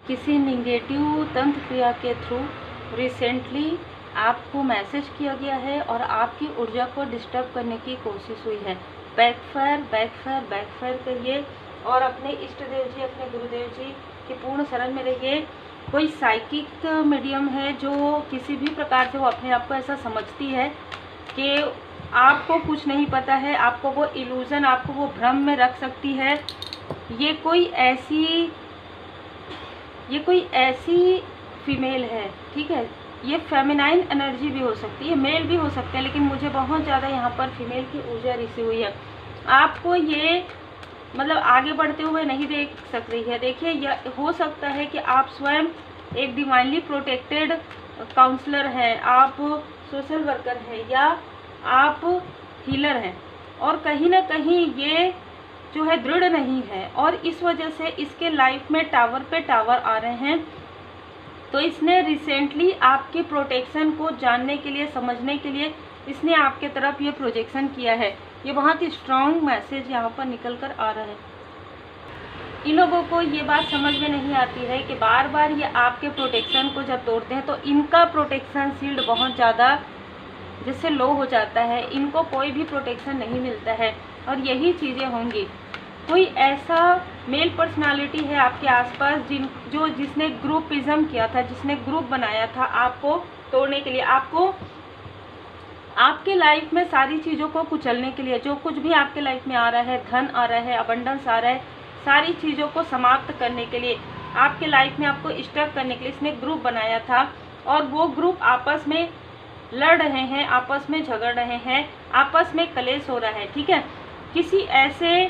किसी निगेटिव तंत्र क्रिया के थ्रू रिसेंटली आपको मैसेज किया गया है और आपकी ऊर्जा को डिस्टर्ब करने की कोशिश हुई है। बैकफायर बैकफायर बैकफायर करिए और अपने इष्ट देव जी, अपने गुरुदेव जी के पूर्ण शरण में रहिए। कोई साइकिक मीडियम है जो किसी भी प्रकार से वो अपने आप को ऐसा समझती है कि आपको कुछ नहीं पता है, आपको वो इल्यूज़न, आपको वो भ्रम में रख सकती है। ये कोई ऐसी फीमेल है, ठीक है। ये फेमिनाइन एनर्जी भी हो सकती है, मेल भी हो सकते हैं, लेकिन मुझे बहुत ज़्यादा यहाँ पर फीमेल की ऊर्जा रिसी हुई है। आपको ये मतलब आगे बढ़ते हुए नहीं देख सक रही है। देखिए, यह हो सकता है कि आप स्वयं एक डिवाइनली प्रोटेक्टेड काउंसलर हैं, आप सोशल वर्कर हैं या आप हीलर हैं, और कहीं ना कहीं ये जो है दृढ़ नहीं है और इस वजह से इसके लाइफ में टावर पे टावर आ रहे हैं। तो इसने रिसेंटली आपके प्रोटेक्शन को जानने के लिए, समझने के लिए इसने आपके तरफ ये प्रोजेक्शन किया है। ये बहुत ही स्ट्रॉन्ग मैसेज यहाँ पर निकल कर आ रहा है। इन लोगों को ये बात समझ में नहीं आती है कि बार बार ये आपके प्रोटेक्शन को जब तोड़ते हैं तो इनका प्रोटेक्शन शील्ड बहुत ज़्यादा जिससे लो हो जाता है, इनको कोई भी प्रोटेक्शन नहीं मिलता है और यही चीज़ें होंगी। कोई ऐसा मेल पर्सनालिटी है आपके आसपास जिसने ग्रुपिज्म किया था, जिसने ग्रुप बनाया था आपको तोड़ने के लिए, आपको आपके लाइफ में सारी चीज़ों को कुचलने के लिए। जो कुछ भी आपके लाइफ में आ रहा है, धन आ रहा है, अबंडेंस आ रहा है, सारी चीज़ों को समाप्त करने के लिए, आपके लाइफ में आपको स्टक करने के लिए इसने ग्रुप बनाया था और वो ग्रुप आपस में लड़ रहे हैं, आपस में झगड़ रहे हैं, आपस में कलेश हो रहा है, ठीक है। किसी ऐसे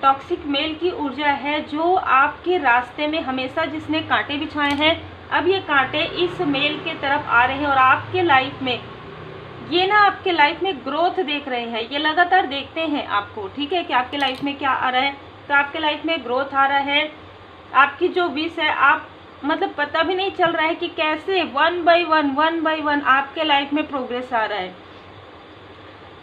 टॉक्सिक मेल की ऊर्जा है जो आपके रास्ते में हमेशा जिसने कांटे बिछाए हैं, अब ये कांटे इस मेल के तरफ आ रहे हैं और आपके लाइफ में ये ना आपके लाइफ में ग्रोथ देख रहे हैं। ये लगातार देखते हैं आपको, ठीक है, कि आपके लाइफ में क्या आ रहा है। तो आपके लाइफ में ग्रोथ आ रहा है, आपकी जो विश है, आप मतलब पता भी नहीं चल रहा है कि कैसे वन बाय वन आपके लाइफ में प्रोग्रेस आ रहा है।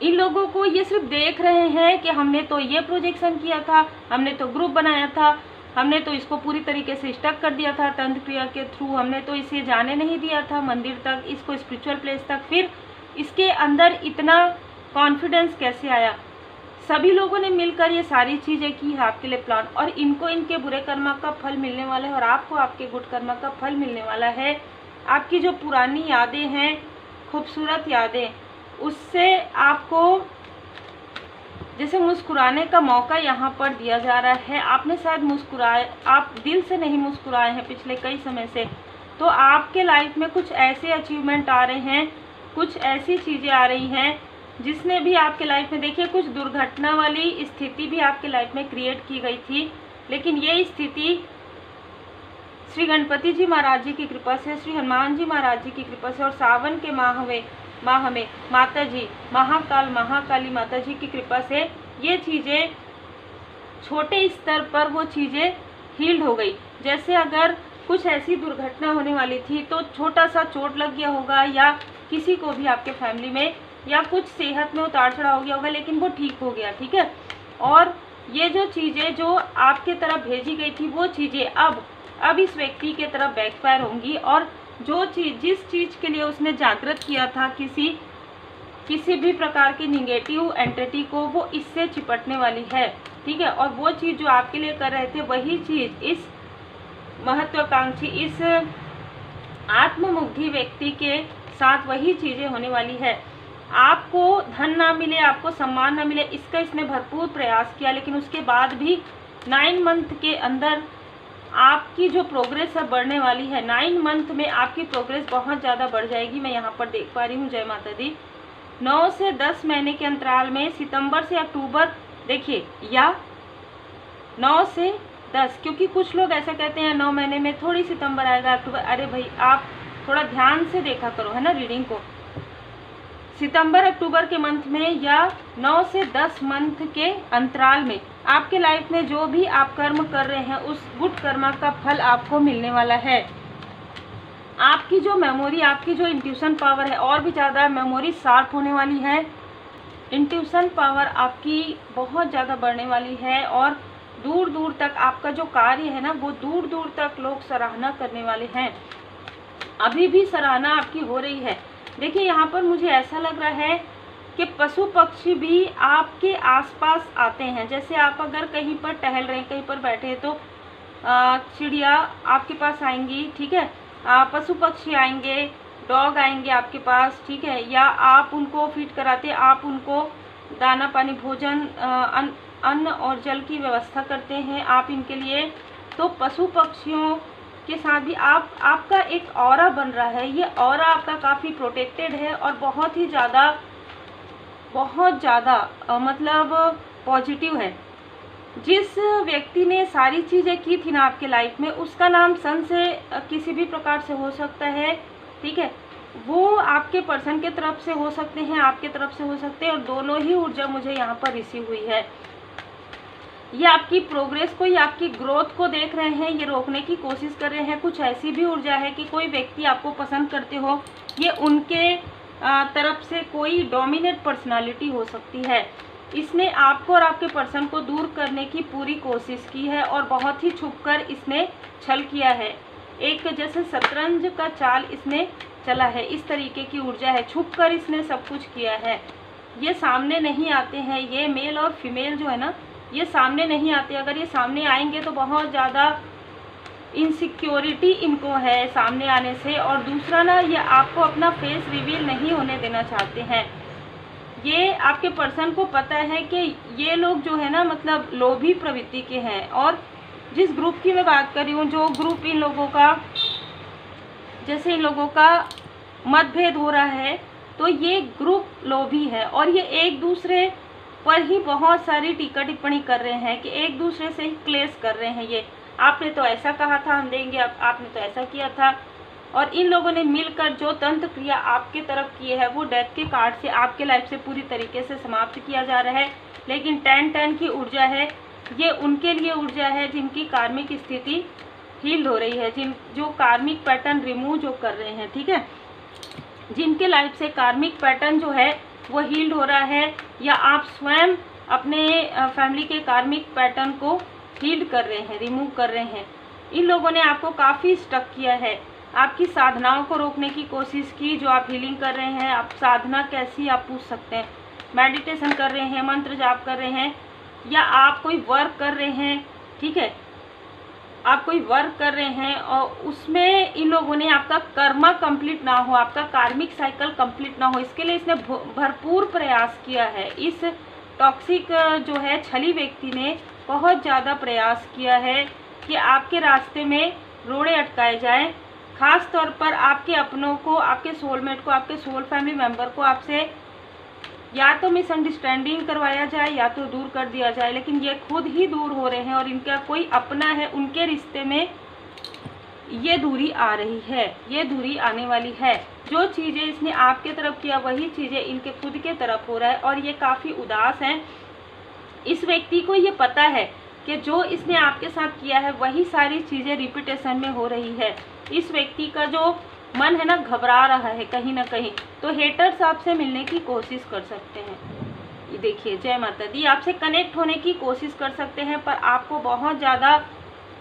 इन लोगों को ये सिर्फ देख रहे हैं कि हमने तो ये प्रोजेक्शन किया था, हमने तो ग्रुप बनाया था, हमने तो इसको पूरी तरीके से स्टक कर दिया था तंत्र क्रिया के थ्रू, हमने तो इसे जाने नहीं दिया था मंदिर तक, इसको स्पिरिचुअल प्लेस तक, फिर इसके अंदर इतना कॉन्फिडेंस कैसे आया। सभी लोगों ने मिलकर ये सारी चीज़ें की है आपके लिए प्लान, और इनको इनके बुरे कर्मा का फल मिलने वाला है और आपको आपके गुड कर्मा का फल मिलने वाला है। आपकी जो पुरानी यादें हैं, खूबसूरत यादें, उससे आपको जैसे मुस्कुराने का मौका यहाँ पर दिया जा रहा है। आपने शायद मुस्कुराए, आप दिल से नहीं मुस्कुराए हैं पिछले कई समय से, तो आपके लाइफ में कुछ ऐसे अचीवमेंट आ रहे हैं, कुछ ऐसी चीज़ें आ रही हैं जिसने भी आपके लाइफ में, देखिए, कुछ दुर्घटना वाली स्थिति भी आपके लाइफ में क्रिएट की गई थी, लेकिन ये स्थिति श्री गणपति जी महाराज जी की कृपा से, श्री हनुमान जी महाराज जी की कृपा से और सावन के माह में माता जी महाकाली माता जी की कृपा से ये चीज़ें छोटे स्तर पर वो चीज़ें हील्ड हो गई। जैसे अगर कुछ ऐसी दुर्घटना होने वाली थी तो छोटा सा चोट लग गया होगा या किसी को भी आपके फैमिली में, या कुछ सेहत में उतार चढ़ाव हो गया होगा, लेकिन वो ठीक हो गया, ठीक है। और ये जो चीज़ें जो आपके तरफ भेजी गई थी वो चीज़ें अब इस व्यक्ति के तरफ बैकफायर होंगी, और जो चीज़, जिस चीज़ के लिए उसने जागृत किया था किसी भी प्रकार की निगेटिव एंटिटी को, वो इससे चिपटने वाली है, ठीक है। और वो चीज़ जो आपके लिए कर रहे थे, वही चीज़ इस महत्वाकांक्षी, इस आत्ममुग्धी व्यक्ति के साथ वही चीज़ें होने वाली है। आपको धन ना मिले, आपको सम्मान ना मिले, इसका इसने भरपूर प्रयास किया, लेकिन उसके बाद भी 9 मंथ के अंदर आपकी जो प्रोग्रेस है बढ़ने वाली है। 9 मंथ में आपकी प्रोग्रेस बहुत ज़्यादा बढ़ जाएगी, मैं यहाँ पर देख पा रही हूँ। जय माता दी। 9 से 10 महीने के अंतराल में, सितंबर से अक्टूबर, देखिए, या 9 से 10, क्योंकि कुछ लोग ऐसा कहते हैं 9 महीने में थोड़ी सितंबर आएगा, अक्टूबर। अरे भाई, आप थोड़ा ध्यान से देखा करो, है ना, रीडिंग को। सितंबर अक्टूबर के मंथ में या 9 से 10 मंथ के अंतराल में आपके लाइफ में जो भी आप कर्म कर रहे हैं उस गुड कर्मा का फल आपको मिलने वाला है। आपकी जो मेमोरी, आपकी जो इंट्यूशन पावर है, और भी ज़्यादा मेमोरी शार्प होने वाली है, इंट्यूशन पावर आपकी बहुत ज़्यादा बढ़ने वाली है, और दूर दूर तक आपका जो कार्य है ना वो दूर दूर तक लोग सराहना करने वाले हैं। अभी भी सराहना आपकी हो रही है। देखिए यहाँ पर मुझे ऐसा लग रहा है कि पशु पक्षी भी आपके आसपास आते हैं। जैसे आप अगर कहीं पर टहल रहे हैं, कहीं पर बैठे हैं, तो चिड़िया आपके पास आएंगी, ठीक है, पशु पक्षी आएंगे, डॉग आएंगे आपके पास, ठीक है, या आप उनको फीड कराते, आप उनको दाना पानी भोजन अन्न और जल की व्यवस्था करते हैं आप इनके लिए। तो पशु पक्षियों के साथ भी आपका एक ऑरा बन रहा है। ये ऑरा आपका काफ़ी प्रोटेक्टेड है और बहुत ज़्यादा मतलब पॉजिटिव है। जिस व्यक्ति ने सारी चीज़ें की थी ना आपके लाइफ में, उसका नाम सन से किसी भी प्रकार से हो सकता है, ठीक है, वो आपके पर्सन के तरफ से हो सकते हैं, आपके तरफ से हो सकते हैं, और दोनों ही ऊर्जा मुझे यहाँ पर रिसीव हुई है। ये आपकी प्रोग्रेस को, ये आपकी ग्रोथ को देख रहे हैं, ये रोकने की कोशिश कर रहे हैं। कुछ ऐसी भी ऊर्जा है कि कोई व्यक्ति आपको पसंद करते हो, ये उनके तरफ से कोई डोमिनेट पर्सनालिटी हो सकती है। इसने आपको और आपके पर्सन को दूर करने की पूरी कोशिश की है और बहुत ही छुपकर इसने छल किया है। एक जैसे शतरंज का चाल इसने चला है, इस तरीके की ऊर्जा है, छुपकर इसने सब कुछ किया है। ये सामने नहीं आते हैं, ये मेल और फीमेल जो है ना, ये सामने नहीं आते। अगर ये सामने आएंगे तो बहुत ज़्यादा इनसिक्योरिटी इनको है सामने आने से। और दूसरा ना, ये आपको अपना फेस रिवील नहीं होने देना चाहते हैं। ये आपके पर्सन को पता है कि ये लोग जो है ना, मतलब लोभी प्रवृत्ति के हैं। और जिस ग्रुप की मैं बात कर रही हूँ, जो ग्रुप इन लोगों का, जैसे इन लोगों का मतभेद हो रहा है, तो ये ग्रुप लोभी है और ये एक दूसरे पर ही बहुत सारी टीका टिप्पणी कर रहे हैं कि एक दूसरे से ही क्लेश कर रहे हैं। ये आपने तो ऐसा कहा था हम देंगे, आपने तो ऐसा किया था। और इन लोगों ने मिलकर जो तंत्र क्रिया आपके तरफ की है, वो डेथ के कार्ड से आपके लाइफ से पूरी तरीके से समाप्त किया जा रहा है। लेकिन 10-10 की ऊर्जा है, ये उनके लिए ऊर्जा है जिनकी कार्मिक स्थिति हील हो रही है, जो कार्मिक पैटर्न रिमूव जो कर रहे हैं, ठीक है, जिनके लाइफ से कार्मिक पैटर्न जो है वो हील्ड हो रहा है, या आप स्वयं अपने फैमिली के कार्मिक पैटर्न को हील्ड कर रहे हैं, रिमूव कर रहे हैं। इन लोगों ने आपको काफ़ी स्टक किया है, आपकी साधनाओं को रोकने की कोशिश की। जो आप हीलिंग कर रहे हैं, आप साधना कैसी आप पूछ सकते हैं, मेडिटेशन कर रहे हैं, मंत्र जाप कर रहे हैं, या आप कोई वर्क कर रहे हैं, ठीक है, आप कोई वर्क कर रहे हैं और उसमें इन लोगों ने आपका कर्मा कंप्लीट ना हो, आपका कार्मिक साइकिल कंप्लीट ना हो, इसके लिए इसने भरपूर प्रयास किया है। इस टॉक्सिक जो है छली व्यक्ति ने बहुत ज़्यादा प्रयास किया है कि आपके रास्ते में रोड़े अटकाए जाएं। खास तौर पर आपके अपनों को, आपके सोलमेट को, आपके सोल फैमिली मेम्बर को आपसे या तो मिसअंडरस्टैंडिंग करवाया जाए या तो दूर कर दिया जाए, लेकिन ये खुद ही दूर हो रहे हैं और इनका कोई अपना है, उनके रिश्ते में ये दूरी आ रही है, ये दूरी आने वाली है। जो चीज़ें इसने आपके तरफ किया वही चीज़ें इनके खुद के तरफ हो रहा है और ये काफ़ी उदास हैं। इस व्यक्ति को ये पता है कि जो इसने आपके साथ किया है वही सारी चीज़ें रिपीटेशन में हो रही है। इस व्यक्ति का जो मन है ना, घबरा रहा है कहीं ना कहीं, तो हेटर्स आपसे मिलने की कोशिश कर सकते हैं। ये देखिए, जय माता दी, आपसे कनेक्ट होने की कोशिश कर सकते हैं, पर आपको बहुत ज़्यादा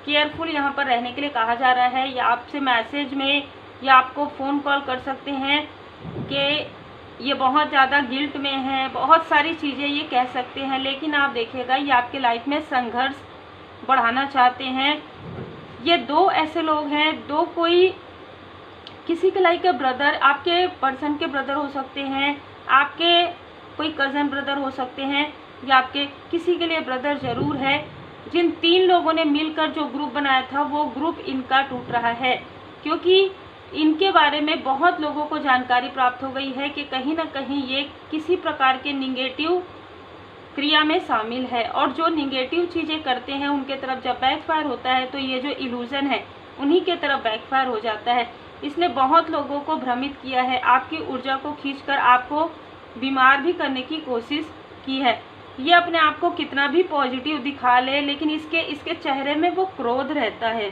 केयरफुल यहाँ पर रहने के लिए कहा जा रहा है। या आपसे मैसेज में या आपको फ़ोन कॉल कर सकते हैं कि ये बहुत ज़्यादा गिल्ट में है, बहुत सारी चीज़ें ये कह सकते हैं। लेकिन आप देखिएगा, ये आपके लाइफ में संघर्ष बढ़ाना चाहते हैं। ये दो ऐसे लोग हैं, दो कोई किसी के लाइक ब्रदर, आपके पर्सन के ब्रदर हो सकते हैं, आपके कोई कज़न ब्रदर हो सकते हैं, या आपके किसी के लिए ब्रदर ज़रूर है। जिन 3 लोगों ने मिलकर जो ग्रुप बनाया था, वो ग्रुप इनका टूट रहा है, क्योंकि इनके बारे में बहुत लोगों को जानकारी प्राप्त हो गई है कि कहीं ना कहीं ये किसी प्रकार के निगेटिव क्रिया में शामिल है। और जो निगेटिव चीज़ें करते हैं उनके तरफ जब बैकफायर होता है, तो ये जो इल्यूज़न है उन्हीं के तरफ बैकफायर हो जाता है। इसने बहुत लोगों को भ्रमित किया है, आपकी ऊर्जा को खींचकर आपको बीमार भी करने की कोशिश की है। ये अपने आप को कितना भी पॉजिटिव दिखा ले, लेकिन इसके चेहरे में वो क्रोध रहता है,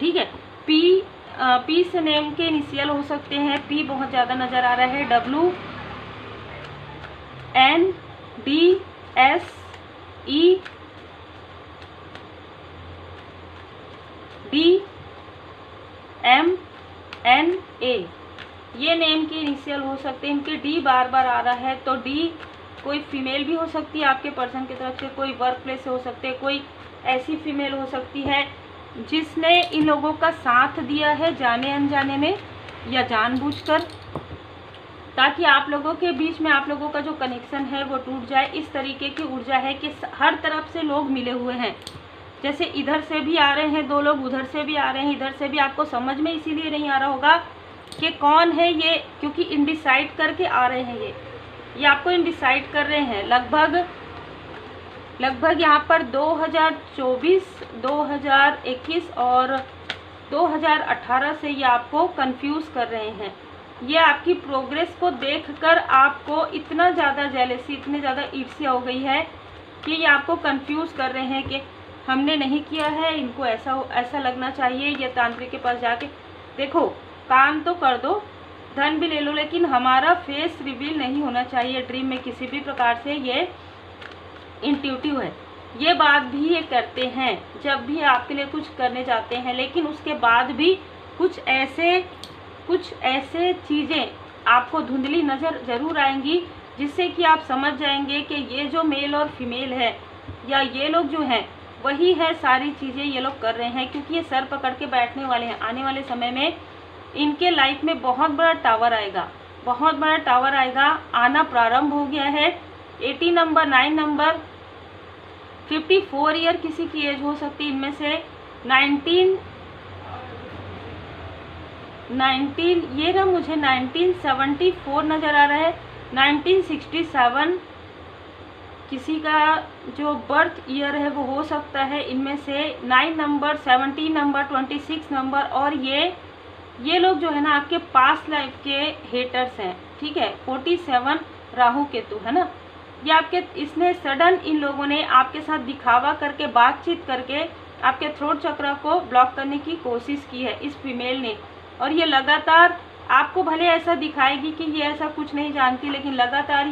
ठीक है। पी से नेम के इनिशियल हो सकते हैं, पी बहुत ज़्यादा नज़र आ रहा है, WNDSE DMNA, ये नेम के इनिशियल हो सकते हैं। इनके D बार बार आ रहा है तो D कोई फीमेल भी हो सकती है आपके पर्सन की तरफ से, कोई वर्क प्लेस से हो सकते हैं, कोई ऐसी फीमेल हो सकती है जिसने इन लोगों का साथ दिया है जाने अनजाने में या जानबूझकर, ताकि आप लोगों के बीच में आप लोगों का जो कनेक्शन है वो टूट जाए। इस तरीके की ऊर्जा है कि हर तरफ से लोग मिले हुए हैं, जैसे इधर से भी आ रहे हैं 2 लोग, उधर से भी आ रहे हैं, इधर से भी। आपको समझ में इसीलिए नहीं आ रहा होगा कि कौन है ये, क्योंकि इनडिसाइड करके आ रहे हैं ये आपको इनडिसाइड कर रहे हैं। लगभग यहाँ पर 2024, 2021 और 2018 से ये आपको कंफ्यूज कर रहे हैं। ये आपकी प्रोग्रेस को देखकर आपको इतना ज़्यादा जेलेसी, इतनी ज़्यादा ईर्ष्या हो गई है कि ये आपको कंफ्यूज कर रहे हैं कि हमने नहीं किया है, इनको ऐसा लगना चाहिए। ये तांत्रिक के पास जाके देखो, काम तो कर दो, धन भी ले लो, लेकिन हमारा फेस रिवील नहीं होना चाहिए ड्रीम में किसी भी प्रकार से। ये इंट्यूटिव है, ये बात भी ये करते हैं जब भी आपके लिए कुछ करने जाते हैं, लेकिन उसके बाद भी कुछ ऐसे चीज़ें आपको धुंधली नज़र ज़रूर आएंगी, जिससे कि आप समझ जाएंगे कि ये जो मेल और फीमेल है या ये लोग जो हैं वही है, सारी चीज़ें ये लोग कर रहे हैं, क्योंकि ये सर पकड़ के बैठने वाले हैं। आने वाले समय में इनके लाइफ में बहुत बड़ा टावर आएगा, बहुत बड़ा टावर आएगा, आना प्रारंभ हो गया है। 80 नंबर, 9 नंबर, 54 ईयर किसी की एज हो सकती है इनमें से, 19 ये ना मुझे 1974 नज़र आ रहा है, 1967 किसी का जो बर्थ ईयर है वो हो सकता है इनमें से। 9 नंबर, 17 नंबर, 26 नंबर, और ये लोग जो है ना आपके पास्ट लाइफ के हेटर्स हैं, ठीक है। 47 राहु केतु है ना, ये आपके, इसने सडन इन लोगों ने आपके साथ दिखावा करके, बातचीत करके आपके थ्रोट चक्र को ब्लॉक करने की कोशिश की है इस फीमेल ने। और ये लगातार आपको भले ऐसा दिखाएगी कि ये ऐसा कुछ नहीं जानती, लेकिन लगातार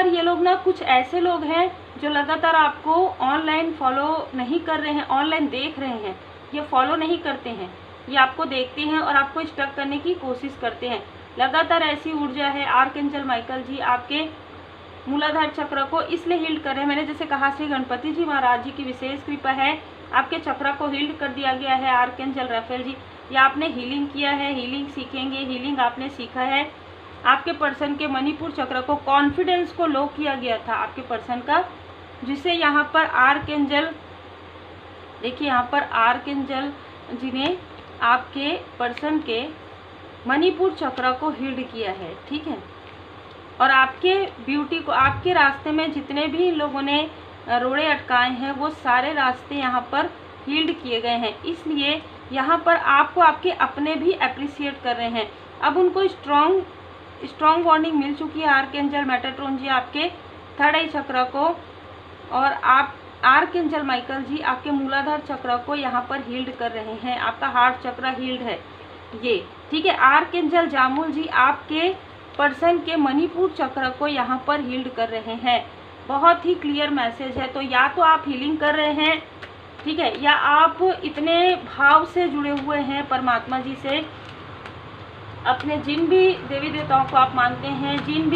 ये लोग ना, कुछ ऐसे लोग हैं जो लगातार आपको ऑनलाइन फॉलो नहीं कर रहे हैं, ऑनलाइन देख रहे हैं, ये फॉलो नहीं करते हैं, ये आपको देखते हैं और आपको स्टक करने की कोशिश करते हैं। लगातार ऐसी ऊर्जा है। आर्कएंजल माइकल जी आपके मूलाधार चक्र को इसलिए हील्ड कर रहे हैं, मैंने जैसे कहा श्री गणपति जी महाराज जी की विशेष कृपा है, आपके चक्र को हील्ड कर दिया गया है। आर्कएंजल राफेल जी, या आपने हीलिंग किया है, हीलिंग सीखेंगे, हीलिंग आपने सीखा है। आपके पर्सन के मणिपुर चक्र को, कॉन्फिडेंस को लो किया गया था आपके पर्सन का, जिसे यहाँ पर आर्कएंजल, देखिए यहाँ पर आर्कएंजल जी ने आपके पर्सन के मणिपुर चक्र को हील्ड किया है, ठीक है। और आपके ब्यूटी को, आपके रास्ते में जितने भी लोगों ने रोड़े अटकाए हैं वो सारे रास्ते यहाँ पर हील्ड किए गए हैं। इसलिए यहाँ पर आपको आपके अपने भी अप्रिशिएट कर रहे हैं। अब उनको स्ट्रॉन्ग वार्निंग मिल चुकी है आर्कएंजल मेटाट्रॉन जी आपके थर्ड आई चक्र को, और आप आर्कएंजल माइकल जी आपके मूलाधार चक्र को यहाँ पर हील्ड कर रहे हैं। आपका हार्ट चक्र हील्ड है ये, ठीक है। आर्कएंजल जामुल जी आपके पर्सन के मणिपुर चक्र को यहाँ पर हील्ड कर रहे हैं। बहुत ही क्लियर मैसेज है। तो या तो आप हीलिंग कर रहे हैं, ठीक है, या आप इतने भाव से जुड़े हुए हैं परमात्मा जी से, अपने जिन भी देवी देवताओं को आप मानते हैं, जिन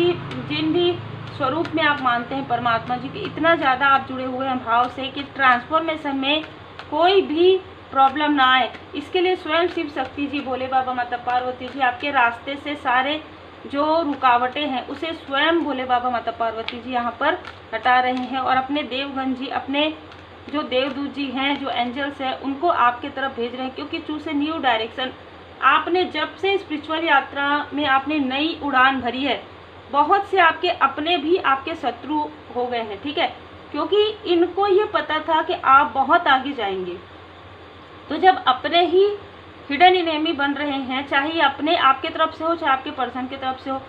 भी स्वरूप में आप मानते हैं परमात्मा जी के, इतना ज़्यादा आप जुड़े हुए हैं भाव से कि ट्रांसफॉर्मेशन में कोई भी प्रॉब्लम ना आए। इसके लिए स्वयं शिव शक्ति जी, भोले बाबा, माता पार्वती जी आपके रास्ते से सारे जो रुकावटें हैं उसे स्वयं भोले बाबा, माता पार्वती जी यहाँ पर हटा रहे हैं, और अपने देवगण जी, अपने जो देवदूत जी हैं, जो एंजल्स हैं, उनको आपके तरफ भेज रहे हैं। क्योंकि चूज ए न्यू डायरेक्शन, आपने जब से स्पिरिचुअल यात्रा में आपने नई उड़ान भरी है, बहुत से आपके अपने भी आपके शत्रु हो गए हैं, ठीक है, क्योंकि इनको ये पता था कि आप बहुत आगे जाएंगे। तो जब अपने ही हिडन एनिमी बन रहे हैं, चाहे अपने आपके तरफ से हो चाहे आपके पर्सन की तरफ से हो,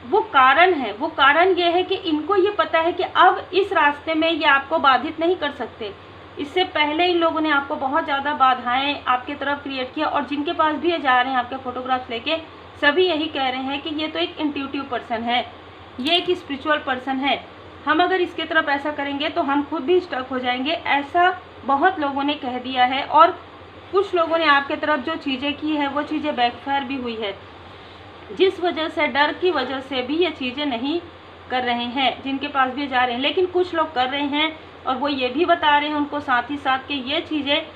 वो कारण है। वो कारण ये है कि इनको ये पता है कि अब इस रास्ते में ये आपको बाधित नहीं कर सकते। इससे पहले इन लोगों ने आपको बहुत ज़्यादा बाधाएं आपके तरफ क्रिएट किया, और जिनके पास भी ये जा रहे हैं आपके फोटोग्राफ्स लेके, सभी यही कह रहे हैं कि ये तो एक इंट्यूटिव पर्सन है, ये एक स्पिरिचुअल पर्सन है, हम अगर इसके तरफ ऐसा करेंगे तो हम खुद भी स्टक हो जाएंगे। ऐसा बहुत लोगों ने कह दिया है और कुछ लोगों ने आपके तरफ जो चीज़ें की है वो चीज़ें बैकफायर भी हुई है, जिस वजह से, डर की वजह से भी ये चीज़ें नहीं कर रहे हैं, जिनके पास भी जा रहे हैं। लेकिन कुछ लोग कर रहे हैं और वो ये भी बता रहे हैं उनको साथ ही साथ कि ये चीज़ें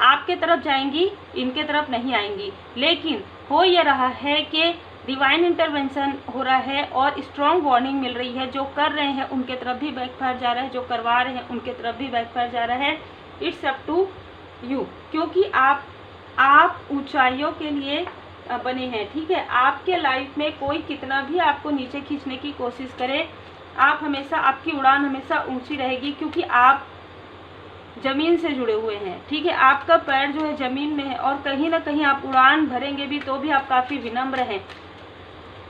आपके तरफ जाएंगी, इनके तरफ नहीं आएंगी। लेकिन हो ये रहा है कि डिवाइन इंटरवेंशन हो रहा है और स्ट्रॉन्ग वार्निंग मिल रही है। जो कर रहे हैं उनके तरफ भी बैकफायर जा रहा है, जो करवा रहे हैं उनके तरफ भी बैकफायर जा रहा है। इट्स अप टू यू, क्योंकि आप ऊंचाइयों के लिए बने हैं, ठीक है। आपके लाइफ में कोई कितना भी आपको नीचे खींचने की कोशिश करे, आप हमेशा, आपकी उड़ान हमेशा ऊंची रहेगी, क्योंकि आप ज़मीन से जुड़े हुए हैं, ठीक है। आपका पैर जो है ज़मीन में है और कहीं ना कहीं आप उड़ान भरेंगे भी तो भी आप काफ़ी विनम्र हैं।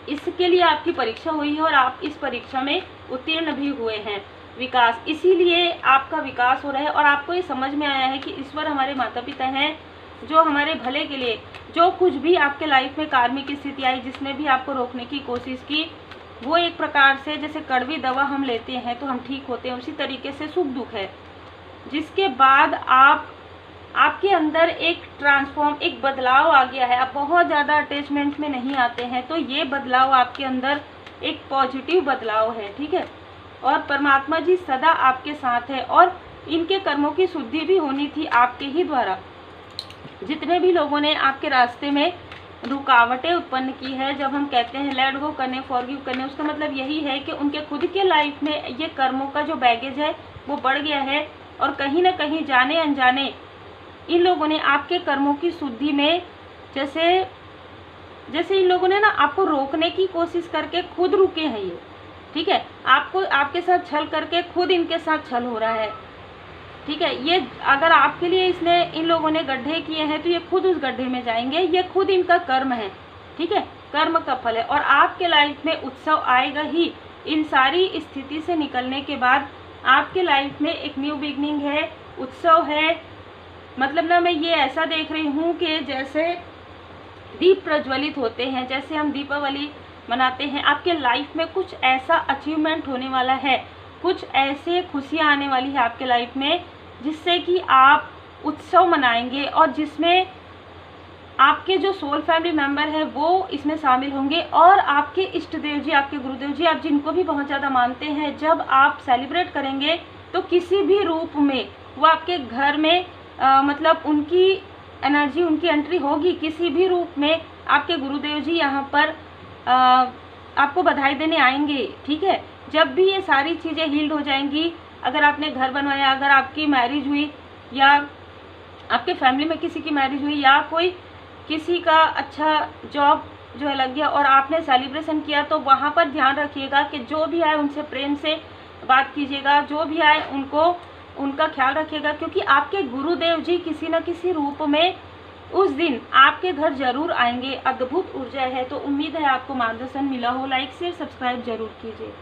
इसके लिए आपकी परीक्षा हुई है और आप इस परीक्षा में उत्तीर्ण भी हुए हैं। विकास, इसीलिए आपका विकास हो रहा है और आपको ये समझ में आया है कि ईश्वर हमारे माता पिता हैं जो हमारे भले के लिए, जो कुछ भी आपके लाइफ में कार्मिक स्थिति आई, जिसने भी आपको रोकने की कोशिश की, वो एक प्रकार से जैसे कड़वी दवा हम लेते हैं तो हम ठीक होते हैं, उसी तरीके से सुख दुख है, जिसके बाद आपके अंदर एक ट्रांसफॉर्म, एक बदलाव आ गया है। आप बहुत ज़्यादा अटैचमेंट में नहीं आते हैं, तो ये बदलाव आपके अंदर एक पॉजिटिव बदलाव है, ठीक है। और परमात्मा जी सदा आपके साथ है और इनके कर्मों की शुद्धि भी होनी थी आपके ही द्वारा। जितने भी लोगों ने आपके रास्ते में रुकावटें उत्पन्न की है, जब हम कहते हैं लेट गो करने, फॉरगिव करने, उसका मतलब यही है कि उनके खुद के लाइफ में ये कर्मों का जो बैगेज है वो बढ़ गया है और कहीं ना कहीं जाने अनजाने इन लोगों ने आपके कर्मों की शुद्धि में, जैसे इन लोगों ने ना आपको रोकने की कोशिश करके खुद रुके हैं ये, ठीक है। आपके साथ छल करके खुद इनके साथ छल हो रहा है, ठीक है। ये अगर आपके लिए इन लोगों ने गड्ढे किए हैं तो ये खुद उस गड्ढे में जाएंगे, ये खुद इनका कर्म है, ठीक है, कर्म का फल है। और आपके लाइफ में उत्सव आएगा ही। इन सारी स्थिति से निकलने के बाद आपके लाइफ में एक न्यू बिगनिंग है, उत्सव है। मतलब ना मैं ये ऐसा देख रही हूँ कि जैसे दीप प्रज्वलित होते हैं, जैसे हम दीपावली मनाते हैं, आपके लाइफ में कुछ ऐसा अचीवमेंट होने वाला है, कुछ ऐसे खुशियाँ आने वाली है आपके लाइफ में जिससे कि आप उत्सव मनाएंगे और जिसमें आपके जो सोल फैमिली मेंबर है वो इसमें शामिल होंगे और आपके इष्ट देव जी, आपके गुरुदेव जी, आप जिनको भी बहुत ज़्यादा मानते हैं, जब आप सेलिब्रेट करेंगे तो किसी भी रूप में वो आपके घर में मतलब उनकी एनर्जी, उनकी एंट्री होगी किसी भी रूप में। आपके गुरुदेव जी यहाँ पर आपको बधाई देने आएंगे, ठीक है। जब भी ये सारी चीज़ें हील्ड हो जाएंगी, अगर आपने घर बनवाया, अगर आपकी मैरिज हुई या आपके फैमिली में किसी की मैरिज हुई या कोई किसी का अच्छा जॉब जो है लग गया और आपने सेलिब्रेशन किया, तो वहाँ पर ध्यान रखिएगा कि जो भी आए उनसे प्रेम से बात कीजिएगा, जो भी आए उनका ख्याल रखिएगा, क्योंकि आपके गुरुदेव जी किसी न किसी रूप में उस दिन आपके घर जरूर आएंगे। अद्भुत ऊर्जा है, तो उम्मीद है आपको मार्गदर्शन मिला हो। लाइक शेयर सब्सक्राइब जरूर कीजिए।